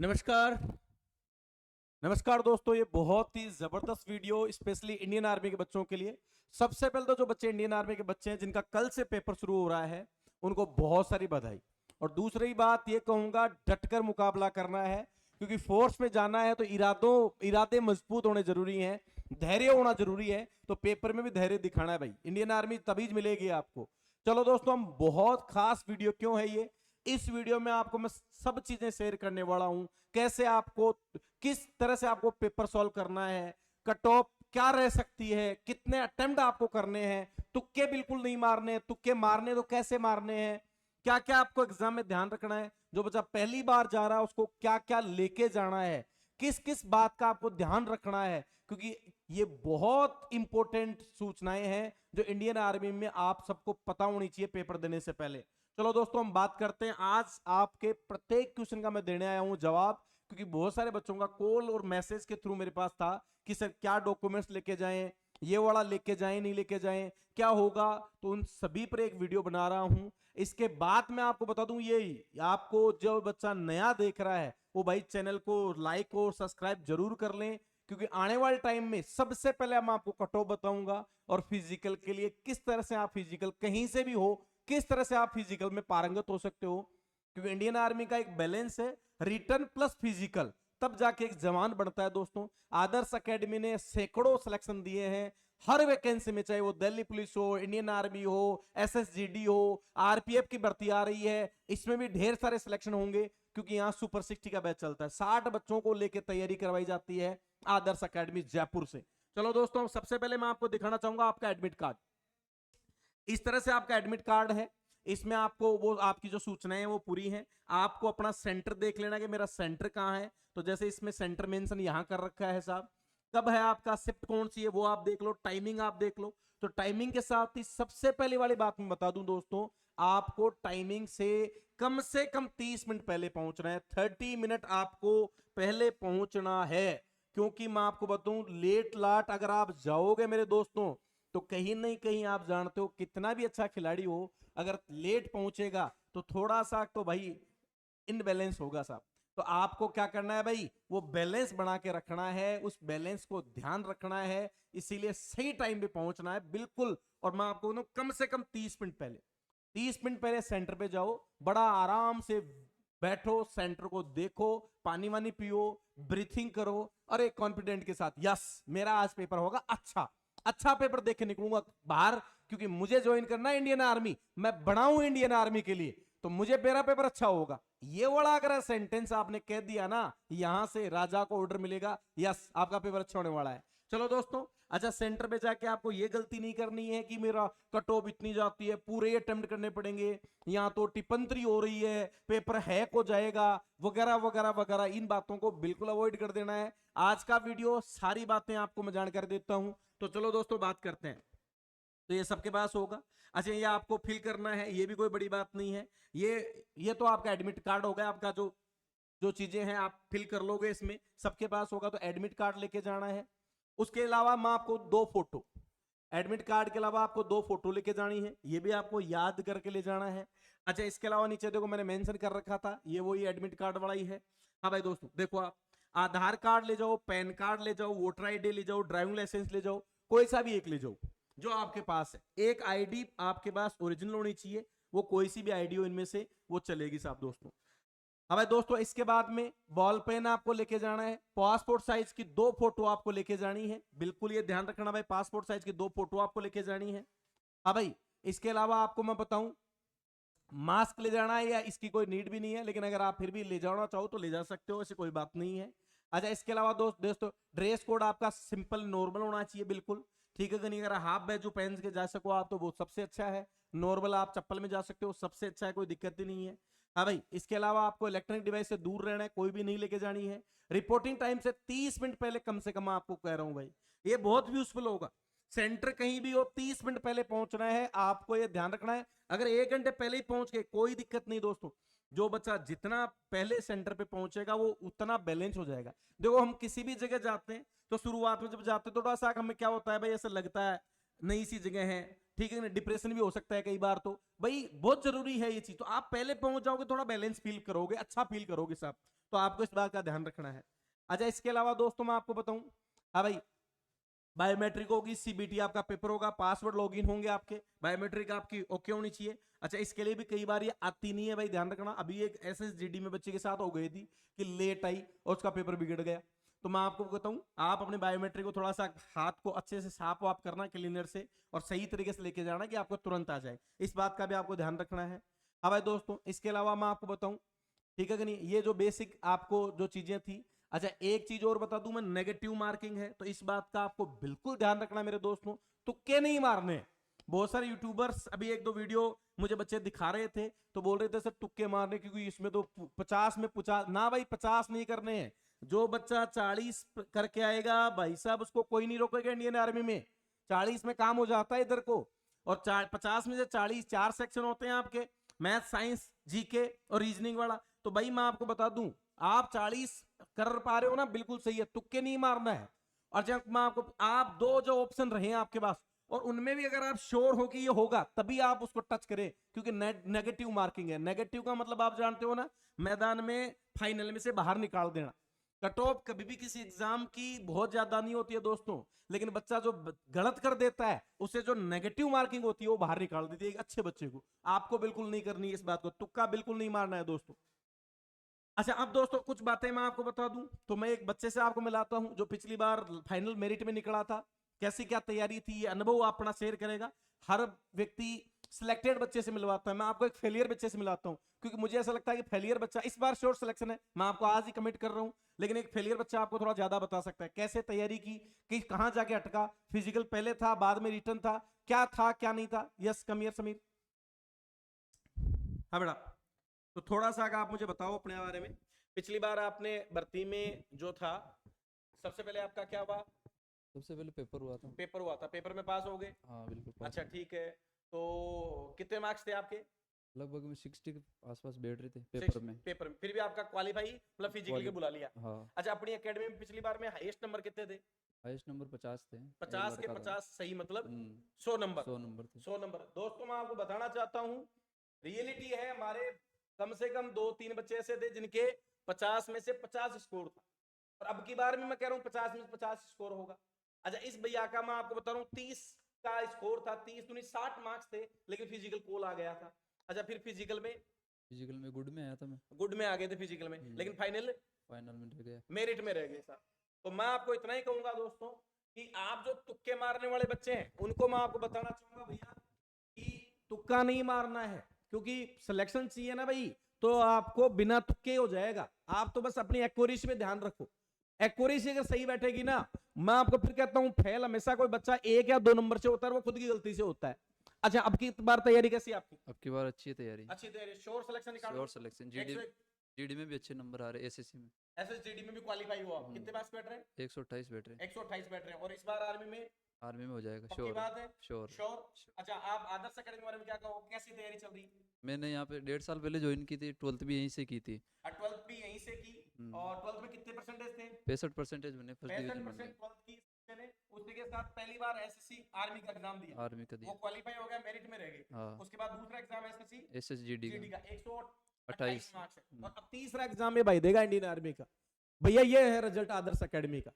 नमस्कार। नमस्कार दोस्तों, ये बहुत ही जबरदस्त वीडियो स्पेशली इंडियन आर्मी के बच्चों के लिए। सबसे पहले तो जो बच्चे इंडियन आर्मी के बच्चे हैं जिनका कल से पेपर शुरू हो रहा है उनको बहुत सारी बधाई। और दूसरी बात ये कहूंगा, डटकर मुकाबला करना है क्योंकि फोर्स में जाना है तो इरादे मजबूत होने जरूरी हैं, धैर्य होना जरूरी है। तो पेपर में भी धैर्य दिखाना है भाई, इंडियन आर्मी तभी मिलेगी आपको। चलो दोस्तों, हम बहुत खास वीडियो क्यों है ये, इस वीडियो में आपको मैं सब चीजें शेयर करने वाला हूं। कैसे आपको, किस तरह से आपको पेपर सॉल्व करना है, कट ऑफ क्या रह सकती है, कितने अटेम्प्ट आपको करने हैं, तुक्के बिल्कुल नहीं मारने, तुक्के मारने तो कैसे मारने हैं, क्या क्या आपको एग्जाम में ध्यान रखना है, जो बच्चा पहली बार जा रहा है उसको क्या क्या लेके जाना है, किस किस बात का आपको ध्यान रखना है, क्योंकि ये बहुत इंपॉर्टेंट सूचनाएं हैं जो इंडियन आर्मी में आप सबको पता होनी चाहिए पेपर देने से पहले। चलो दोस्तों, हम बात करते हैं। आज आपके प्रत्येक क्वेश्चन का मैं देने आया हूं जवाब, क्योंकि बहुत सारे बच्चों का कॉल और मैसेज के थ्रू मेरे पास था कि सर क्या डॉक्यूमेंट्स लेके जाएं, ये वाला लेके जाएं नहीं लेके जाएं, क्या होगा। तो उन सभी पर एक वीडियो बना रहा हूं। इसके बाद मैं आपको बता दूं, ये आपको जो बच्चा नया देख रहा है वो भाई चैनल को लाइक और सब्सक्राइब जरूर कर लें, क्योंकि आने वाले टाइम में सबसे पहले मैं आपको कट ऑफ बताऊंगा और फिजिकल के लिए किस तरह से आप फिजिकल कहीं से भी हो किस तरह से आप फिजिकल में पारंगत हो सकते हो। क्योंकि इंडियन आर्मी का एक बैलेंस है, रिटर्न प्लस फिजिकल, तब जाके एक जवान बनता है। दोस्तों, आदर्श एकेडमी ने सैकड़ों सिलेक्शन दिए हैं हर वैकेंसी में, चाहे वो दिल्ली पुलिस हो, इंडियन आर्मी हो, एसएसजीडी हो, आरपीएफ की भर्ती आ रही है, इसमें भी ढेर सारे सिलेक्शन होंगे क्योंकि यहाँ सुपर 60 का बैच चलता है। 60 बच्चों को लेकर तैयारी करवाई जाती है आदर्श एकेडमी जयपुर से। चलो दोस्तों, सबसे पहले मैं आपको दिखाना चाहूंगा आपका एडमिट कार्ड। इस तरह से आपका एडमिट कार्ड है, इसमें आपको वो आपकी जो सूचनाएं हैं वो पूरी हैं। आपको अपना सेंटर देख लेना कि मेरा सेंटर कहां है। तो जैसे इसमें सेंटर मेंशन यहां कर रखा है साहब, कब है आपका शिफ्ट कौन सी है वो आप देख लो, टाइमिंग आप देख लो। तो टाइमिंग के साथ ही सबसे पहले वाली बात मैं बता दूं दोस्तों, आपको टाइमिंग से कम 30 मिनट पहले पहुंचना है। 30 मिनट आपको पहले पहुंचना है, क्योंकि मैं आपको बताऊं लेट लाट अगर आप जाओगे मेरे दोस्तों तो कहीं नहीं कहीं आप जानते हो कितना भी अच्छा खिलाड़ी हो, अगर लेट पहुंचेगा तो थोड़ा सा तो भाई इनबैलेंस होगा साहब। तो आपको क्या करना है भाई, वो बैलेंस बना के रखना है, उस बैलेंस को ध्यान रखना है, इसीलिए सही टाइम पे पहुंचना है बिल्कुल। और मैं आपको कम से कम 30 मिनट पहले सेंटर पे जाओ, बड़ा आराम से बैठो, सेंटर को देखो, पानी वानी पियो, ब्रीथिंग करो और एक कॉन्फिडेंट के साथ यस मेरा आज पेपर होगा अच्छा, अच्छा पेपर देख के निकलूंगा बाहर, क्योंकि मुझे ज्वाइन करना है इंडियन आर्मी, मैं बनाऊं इंडियन आर्मी के लिए, तो मुझे मेरा पेपर अच्छा होगा। ये वाला अगर सेंटेंस आपने कह दिया ना, यहां से राजा को ऑर्डर मिलेगा, यस आपका पेपर अच्छा होने वाला है। चलो दोस्तों, अच्छा सेंटर पे जाके आपको ये गलती नहीं करनी है कि मेरा कट ऑफ इतनी जाती है, पूरे अटेम्प्ट करने पड़ेंगे, यहाँ तो टिप्पणी हो रही है, पेपर हैक हो जाएगा, वगैरह वगैरह वगैरह। इन बातों को बिल्कुल अवॉइड कर देना है। आज का वीडियो सारी बातें आपको मैं जानकारी देता हूं। तो चलो दोस्तों, बात करते हैं। तो ये सबके पास होगा। अच्छा, ये आपको फिल करना है, ये भी कोई बड़ी बात नहीं है। ये तो आपका एडमिट कार्ड होगा, आपका जो जो चीजें हैं आप फिल कर लोगे, इसमें सबके पास होगा। तो एडमिट कार्ड लेके जाना है। उसके अलावा मैं आपको दो फोटो, एडमिट कार्ड के अलावा आपको दो फोटो लेके जानी है, ये भी आपको याद करके ले जाना है। अच्छा, इसके अलावा नीचे देखो मैंने मेंशन कर रखा था, ये वही एडमिट कार्ड वाला ही है। हाँ भाई दोस्तों, देखो आप आधार कार्ड ले जाओ, पैन कार्ड ले जाओ, वोटर आईडी ले जाओ, ड्राइविंग लाइसेंस ले जाओ, कोई सा भी एक ले जाओ जो आपके पास है। एक आईडी आपके पास ओरिजिनल होनी चाहिए, वो कोई सी भी आईडी हो इनमें से वो चलेगी साहब दोस्तों। अब भाई दोस्तों, इसके बाद में बॉल पेन आपको लेके जाना है, पासपोर्ट साइज की दो फोटो आपको लेके जानी है, बिल्कुल ये ध्यान रखना भाई, पासपोर्ट साइज की दो फोटो आपको लेके जानी है। अब भाई इसके अलावा आपको मैं बताऊं, मास्क ले जाना है या इसकी कोई नीड भी नहीं है, लेकिन अगर आप फिर भी ले जाना चाहो तो ले जा सकते हो, ऐसी कोई बात नहीं है। अच्छा, इसके अलावा दोस्तों ड्रेस कोड आपका सिंपल नॉर्मल होना चाहिए बिल्कुल, ठीक है कि नहीं। अगर हाफ बैजू पहन के जा सको आप तो वो सबसे अच्छा है, नॉर्मल आप चप्पल में जा सकते हो सबसे अच्छा है, कोई दिक्कत ही नहीं है। हाँ भाई, इसके अलावा आपको इलेक्ट्रॉनिक डिवाइस से दूर रहना है, कोई भी नहीं लेके जानी है। रिपोर्टिंग टाइम से 30 मिनट पहले कम से कम आपको कह रहा हूं भाई, ये बहुत यूजफुल होगा। सेंटर कहीं भी हो 30 मिनट पहले पहुंचना है, आपको ये ध्यान रखना है। अगर 1 घंटे पहले ही पहुंच गए कोई दिक्कत नहीं दोस्तों, जो बच्चा जितना पहले सेंटर पे पहुंचेगा वो उतना बैलेंस हो जाएगा। देखो हम किसी भी जगह जाते हैं तो शुरुआत में जब जाते हैं थोड़ा सा हमें क्या होता है भाई, ऐसा लगता है नई सी जगह है, ठीक है ना, डिप्रेशन भी हो सकता है कई बार। तो भाई बहुत जरूरी है ये चीज, तो आप पहले पहुंच जाओगे, थोड़ा बैलेंस फील करोगे, अच्छा फील करोगे सब। तो आपको इस बात का ध्यान रखना है। अच्छा, इसके अलावा दोस्तों मैं आपको बताऊं, हाँ भाई, बायोमेट्रिक होगी, सीबीटी आपका पेपर होगा, पासवर्ड लॉगिन होंगे आपके, बायोमेट्रिक आपकी ओके होनी चाहिए। अच्छा, इसके लिए भी कई बार ये आती नहीं है भाई, ध्यान रखना। अभी एक एसएसजीडी में बच्चे के साथ हो गई थी कि लेट आई और उसका पेपर बिगड़ गया। तो मैं आपको बताऊं, आप अपने बायोमेट्रिक को थोड़ा सा हाथ को अच्छे से साफ वाफ करना क्लीनर से, और सही तरीके से लेके जाना कि आपको तुरंत आ जाए। इस बात का भी आपको ध्यान रखना है। हाँ भाई दोस्तों, इसके अलावा मैं आपको बताऊं, ठीक है कि नहीं, ये जो बेसिक आपको जो चीजें थी। अच्छा, एक चीज और बता दूं मैं, नेगेटिव मार्किंग है, तो इस बात का आपको बिल्कुल ध्यान रखना मेरे दोस्तों, तुक्के नहीं मारने। बहुत सारे यूट्यूबर्स अभी एक दो वीडियो मुझे बच्चे दिखा रहे थे, तो बोल रहे थे सर तुक्के मारने, क्योंकि इसमें तो 50 में 50 ना भाई, 50 नहीं करने हैं। जो बच्चा 40 करके आएगा भाई साहब, उसको कोई नहीं रोकेगा इंडियन आर्मी में। 40 में काम हो जाता है इधर को। और 50 में से 40, 4 सेक्शन होते हैं आपके, मैथ, साइंस, जीके और रीजनिंग वाला। तो भाई मैं आपको बता दूं, आप 40 कर पा रहे हो ना, बिल्कुल सही है, तुक्के नहीं मारना है। और जब मैं आपको, आप दो जो ऑप्शन रहे आपके पास, और उनमें भी अगर आप श्योर हो कि ये होगा, तभी आप उसको टच करें, क्योंकि नेगेटिव मार्किंग है। नेगेटिव का मतलब आप जानते हो ना, मैदान में फाइनल में से बाहर निकाल देना। कट ऑफ कभी भी किसी एग्जाम की बहुत ज्यादा नहीं होती है दोस्तों, लेकिन बच्चा जो गलत कर देता है, उसे जो नेगेटिव मार्किंग होती है वो बाहर निकाल देती है एक अच्छे बच्चे को। आपको बिल्कुल नहीं करनी है इस बात को, तुक्का बिल्कुल नहीं मारना है दोस्तों। अच्छा, अब दोस्तों कुछ बातें मैं आपको बता दूं, तो मैं एक बच्चे से आपको मिलाता हूं जो पिछली बार फाइनल मेरिट में निकला था। कैसी क्या तैयारी थी, ये अनुभव अपना शेयर करेगा। हर व्यक्ति सिलेक्टेड बच्चे से मिलवाता है, मैं आपको एक फेलियर बच्चे से मिलाता हूं, क्योंकि मुझे ऐसा लगता है कि फेलियर बच्चा इस बार श्योर सिलेक्शन है, मैं आपको आज ही कमिट कर रहा हूं, लेकिन एक फेलियर बच्चा आपको थोड़ा ज्यादा बता सकता है कैसे तैयारी की, कि कहां जाके अटका, फिजिकल पहले था बाद में रिटर्न था, क्या था क्या नहीं था। यस, कमियर समीर। हाँ बेटा, तो थोड़ा सा आप मुझे बताओ अपने बारे में। पिछली बार आपने भर्ती में जो था, सबसे पहले आपका क्या हुआ? सबसे पहले पेपर हुआ था। पेपर हुआ था, पेपर में पास हो गए? हाँ बिल्कुल पास अच्छा हुआ। ठीक है, तो कितने मार्क्स थे आपके? लगभग में 60 के आसपास बैठ रहे थे पेपर में। पेपर में फिर भी आपका क्वालीफाई, मतलब फिजिकली के बुला लिया। हाँ, अच्छा, अपनी एकेडमी में पिछली बार में हाईएस्ट नंबर कितने थे? हाईएस्ट नंबर 50 थे। एक 50 के लड़का था। 50 सही, मतलब 100 100 नंबर। नंबर थे। 100 नंबर। दोस्तों मैं आपको बताना चाहता हूँ, रियलिटी है, हमारे कम से कम 2-3 बच्चे ऐसे थे जिनके 50 में से 50 स्कोर था, और अब की बार में मैं कह रहा हूँ 50 में से 50 स्कोर होगा। अच्छा, इस भैया का मैं आपको बता रहा हूँ 30 का स्कोर था, 30 तो नहीं 60 मार्क्स थे, लेकिन फिजिकल कॉल आ गया था। अच्छा, फिर फिजिकल में गुड में आया था मैं। गुड में आ गए थे फिजिकल में, लेकिन फाइनल फाइनल में रह गया। मेरिट में रह गए सर। तो मैं आपको इतना ही कहूंगा दोस्तों, कि आप जो तुक्के मारने वाले बच्चे हैं, उनको मैं आपको बताना चाहूंगा भैया, कि तुक्का नहीं मारना है, क्योंकि सिलेक्शन चाहिए ना भाई, तो आपको बिना तुक्के हो जाएगा। आप तो बस अपनी एक्यूरेसी में ध्यान रखो, एक्यूरेसी अगर सही बैठेगी ना, मैं आपको फिर कहता हूं, फेल हमेशा कोई बच्चा 1 या 2 नंबर से होता है, वो खुद की गलती से होता है। अच्छा, अब की बार तैयारी कैसी आपकी? अब की बार अच्छी तैयारी। अच्छी तैयारी, श्योर सिलेक्शन निकाल श्योर सिलेक्शन। जीडी में भी अच्छे नंबर आ रहे, एसएससी में। एसएसजीडी में भी क्वालीफाई हुआ, कितने पास बैठ रहे हैं? 128 बैठ रहे। 128 बैठ रहे हैं, और इस बार आर्मी में? आर्मी में हो जाएगा पक्की श्योर। बात है? श्योर। श्योर। अच्छा, आप आदर्श अकेडमी के बारे में क्या कहो, कैसी तैयारी चल रही? मैंने यहाँ पे 1.5 साल पहले ज्वाइन की थी, 12th भी यहीं से की थी। 12th भी यहीं से की, और 12th में कितने परसेंटेज थे? 65% बने, फर्स्ट डिवीजन बन गए। 65% 12th की मैंने, उसी के साथ पहली बार एसएससी आर्मी का एग्जाम दिया, आर्मी का वो दिया। क्वालीफाई हो गया, मेरिट में रह गए। हाँ। उसके बाद दूसरा एग्जाम एसएससी एसएसजीडी जीडी का का 128 28। मार्क्स है, और अब तीसरा एग्जाम में भाई देगा इंडियन आर्मी का। भैया ये है रिजल्ट आदर्श अकेडमी का।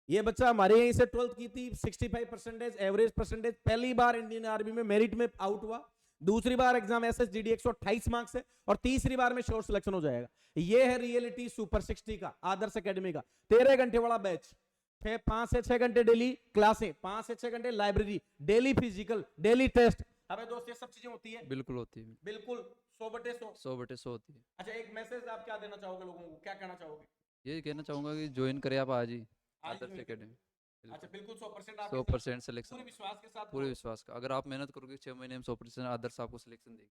ये बच्चा हमारे यहीं से 12th की थी, 65% एवरेज परसेंटेज, पहली बार इंडियन आर्मी में मेरिट में आउट हुआ। दूसरी बार एग्जाम एसएसजीडी 128 मार्क्स है, और तीसरी बार में श्योर सिलेक्शन हो जाएगा। ये है रियलिटी सुपर 60 का, आदर्श अकेडमी का। 13 घंटे वाला बैच, 5 से 6 घंटे डेली क्लासें, 5 से 6 घंटे library, daily physical, daily test. हमें दोस्त ये सब चीजें होती है, बिल्कुल होती है। बिल्कुल 100/100। 100/100 होती है। अच्छा, एक मैसेज आप क्या देना चाहोगे लोगों को, क्या कहना चाहोगे? ये कहना चाहूंगा कि ज्वाइन करें आप आज ही आज आदर्श join करें। अकेडमी। अच्छा, बिल्कुल 100% आप 100% सिलेक्शन। पूरे विश्वास के साथ पूरे विश्वास का, अगर आप मेहनत करोगे 6 महीने में 100% आदर्श आपको सिलेक्शन देगी।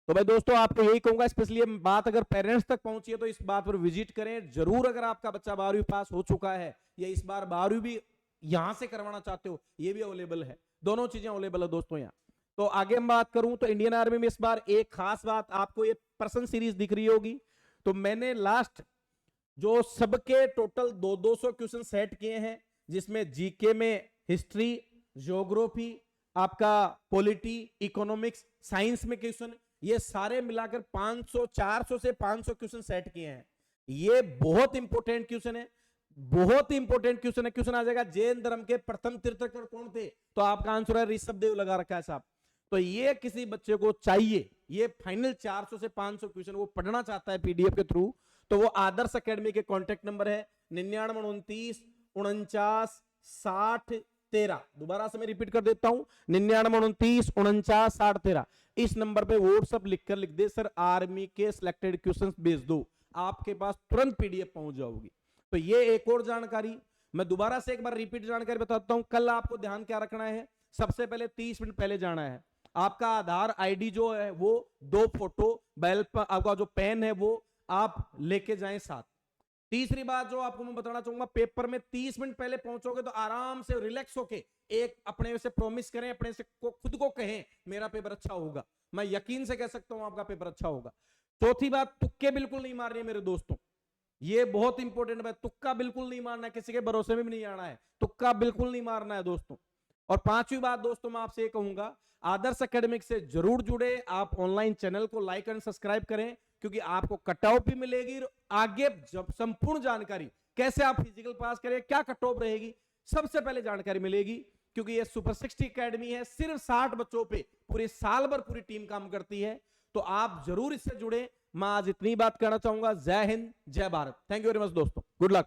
तो भाई दोस्तों, आपको यही कहूंगा, स्पेशली ये बात अगर पेरेंट्स तक पहुंची है, तो इस बात पर विजिट करें जरूर। अगर आपका बच्चा 12वीं पास हो चुका है, या इस बार 12वीं भी यहां से करवाना चाहते हो, ये भी अवेलेबल है, दोनों चीजें अवेलेबल है दोस्तों यहाँ। तो आगे हम बात करूं, तो इंडियन आर्मी में इस बार एक खास बात, आपको ये पर्सन सीरीज दिख रही होगी, तो मैंने लास्ट जो सबके टोटल 200 क्वेश्चन सेट किए हैं, जिसमें जीके में हिस्ट्री, ज्योग्राफी, आपका पॉलिटी, इकोनॉमिक्स, साइंस में क्वेश्चन, ये सारे मिलाकर 500 400 से 500 क्वेश्चन सेट किए हैं। ये बहुत इंपॉर्टेंट क्वेश्चन है, बहुत इंपॉर्टेंट क्वेश्चन है। क्वेश्चन आ जाएगा जैन धर्म के प्रथम तीर्थंकर कौन थे, तो आपका आंसर है ऋषभ देव लगा रखा है साहब। तो ये किसी बच्चे को चाहिए, ये फाइनल 400 से 500 क्वेश्चन वो पढ़ना चाहता है पीडीएफ के थ्रू, तो वो आदर्श एकेडमी के कॉन्टेक्ट नंबर है 99 29 49 60 13। दोबारा से मैं रिपीट कर देता हूं, 99 29 49 60 13। इस नंबर पे व्हाट्सएप लिखकर लिख दे सर आर्मी के सिलेक्टेड क्वेश्चंस भेज दो, आपके पास तुरंत पीडीएफ पहुंच जाओगी। तो ये एक और जानकारी, मैं दोबारा से एक बार रिपीट जानकारी बताता हूं। कल आपको ध्यान क्या रखना है, सबसे पहले 30 मिनट पहले जाना है, आपका आधार आईडी जो है वो 2 फोटो, आपका जो पेन है वो आप लेके जाएं साथ। तीसरी बात जो आपको मैं बताना चाहूंगा, पेपर में 30 मिनट पहले पहुंचोगे तो आराम से रिलैक्स होके एक अपने से प्रॉमिस करें, अपने से खुद को कहें मेरा पेपर अच्छा होगा। मैं यकीन से कह सकता हूं आपका पेपर अच्छा होगा। चौथी बात, तुक्के बिल्कुल नहीं मारने मेरे दोस्तों, ये बहुत इंपॉर्टेंट बात, तुक्का बिल्कुल नहीं मारना है, किसी के भरोसे में भी नहीं आना है, तुक्का बिल्कुल नहीं मारना है दोस्तों। और पांचवी बात दोस्तों मैं आपसे ये कहूंगा, आदर्श एकेडमिक से जरूर जुड़े, आप ऑनलाइन चैनल को लाइक एंड सब्सक्राइब करें, क्योंकि आपको कट ऑफ भी मिलेगी, आगे जब संपूर्ण जानकारी कैसे आप फिजिकल पास करें, क्या कट ऑफ रहेगी, सबसे पहले जानकारी मिलेगी। क्योंकि ये सुपर 60 एकेडमी है, सिर्फ 60 बच्चों पे पूरे साल भर पूरी टीम काम करती है, तो आप जरूर इससे जुड़े। मैं आज इतनी बात कहना चाहूंगा। जय हिंद, जय Bharat, thank you very much दोस्तों, गुड लक।